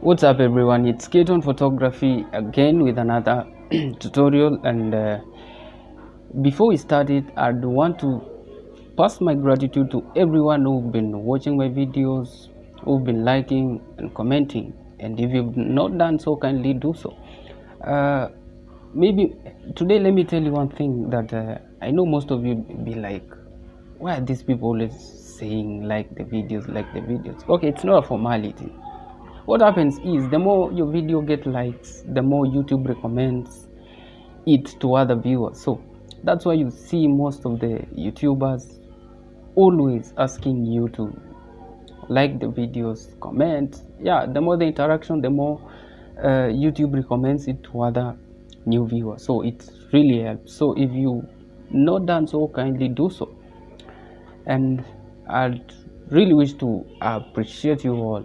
What's up everyone, it's Keaton Photography again with another tutorial. And before we start it, I'd want to pass my gratitude to everyone who've been watching my videos, who've been liking and commenting, and if you've not done so, kindly do so. Maybe today, let me tell you one thing that I know most of you be like, why are these people always saying like the videos? Okay, it's not a formality. What happens is, the more your video get likes, the more YouTube recommends it to other viewers. So that's why you see most of the YouTubers always asking you to like the videos, comment. Yeah, the more the interaction, the more YouTube recommends it to other new viewers. So it really helps. So if you not done so, kindly do so. And I'd really wish to appreciate you all.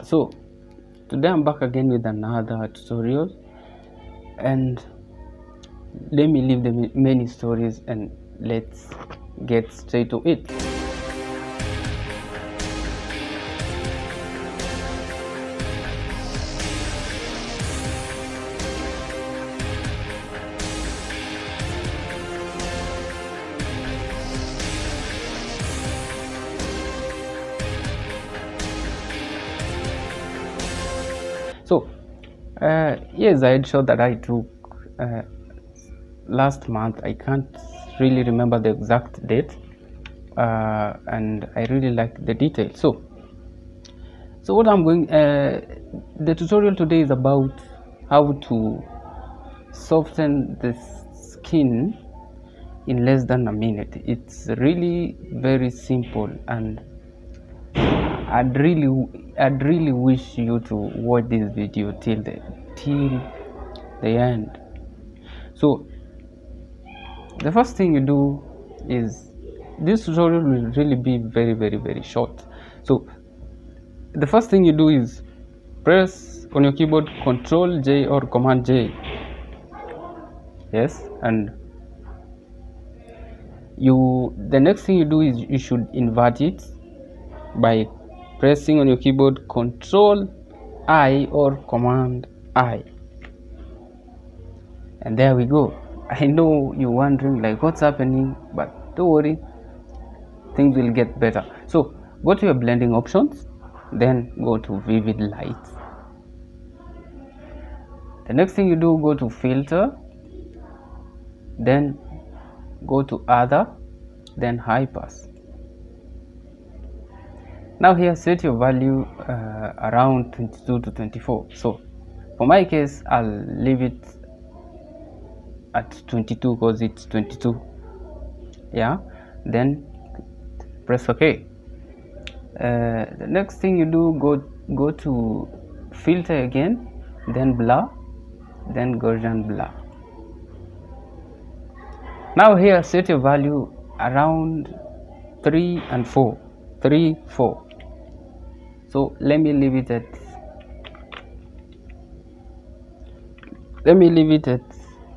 So today I'm back again with another tutorial, and let me leave the many stories and let's get straight to it. So yes, I had shot that I took last month. I can't really remember the exact date, and I really liked the detail. So what I'm going the tutorial today is about how to soften the skin in less than a minute. It's really very simple, and I'd really wish you to watch this video till the end. So the first thing you do is, this tutorial will really be very short. So the first thing you do is press on your keyboard Control J or Command J. Yes, and the next thing you do is you should invert it by pressing on your keyboard Control I or Command I. And there we go. I know you're wondering like what's happening, but don't worry, things will get better. So go to your blending options, then go to vivid light. The next thing you do, go to filter, then go to other, then high pass. Now here, set your value around 22 to 24. So for my case, I'll leave it at 22 because it's 22. Yeah, then press OK. The next thing you do, go to filter again, then blur, then Gaussian blur. Now here, set your value around 3 and 4. So let me leave it at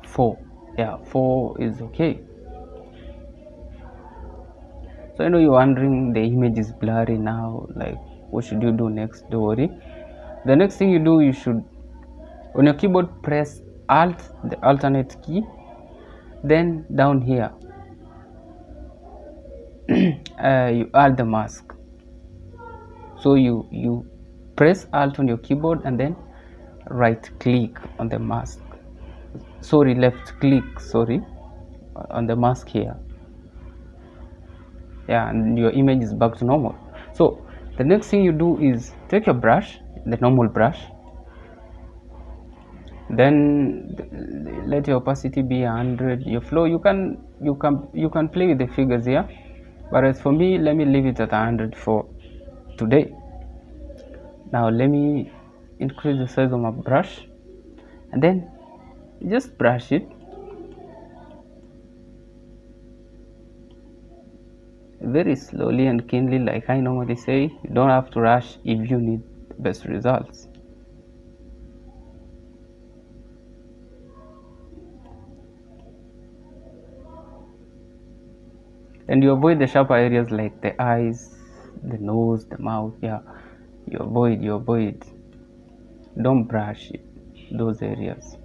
4. Yeah, 4 is okay. So I know you're wondering, the image is blurry now, like what should you do next? Don't worry. The next thing you do, you should, on your keyboard, press Alt, the alternate key, then down here you add the mask. So you press Alt on your keyboard and then right click on the mask, left click on the mask here. Yeah, and your image is back to normal. So the next thing you do is take your brush, the normal brush, then let your opacity be 100. Your flow, you can play with the figures here, but as for me, let me leave it at 100 for today. Now let me increase the size of my brush, and then just brush it very slowly and keenly, like I normally say. You don't have to rush if you need the best results. And you avoid the sharper areas like the eyes, the nose, the mouth. Yeah, you avoid. don't brush those areas.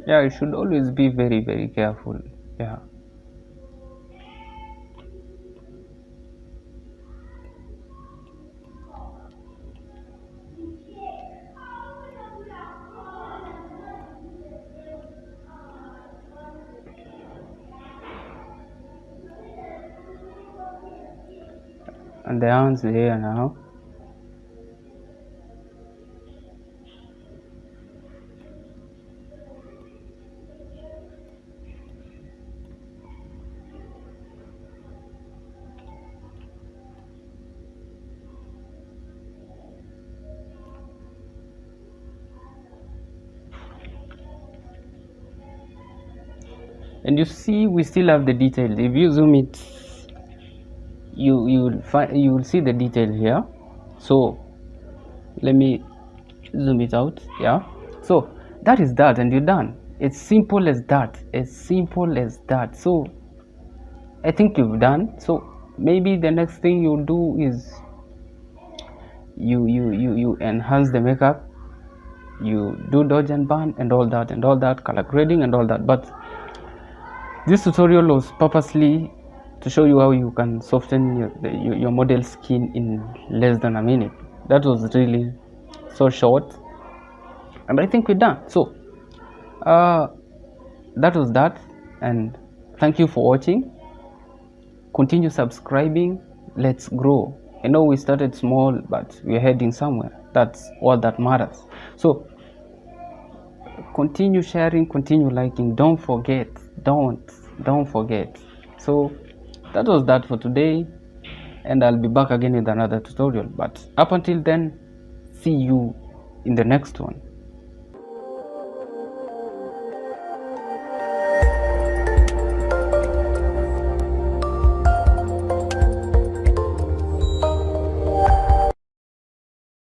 Yeah, you should always be very, very careful. Yeah. And the hands here now. And you see, we still have the detail. If you zoom it, you will see the detail here. So let me zoom it out. Yeah. So that is that, and you're done. It's simple as that. As simple as that. So I think you've done. So maybe the next thing you do is you enhance the makeup, you do dodge and burn and all that, color grading and all that. But this tutorial was purposely to show you how you can soften your model's skin in less than a minute. That was really so short, and I think we're done. So that was that, and thank you for watching. Continue subscribing. Let's grow. I know we started small, but we're heading somewhere. That's all that matters. So continue sharing, continue liking. Don't forget. Don't forget. So that was that for today, and I'll be back again with another tutorial. But up until then, see you in the next one.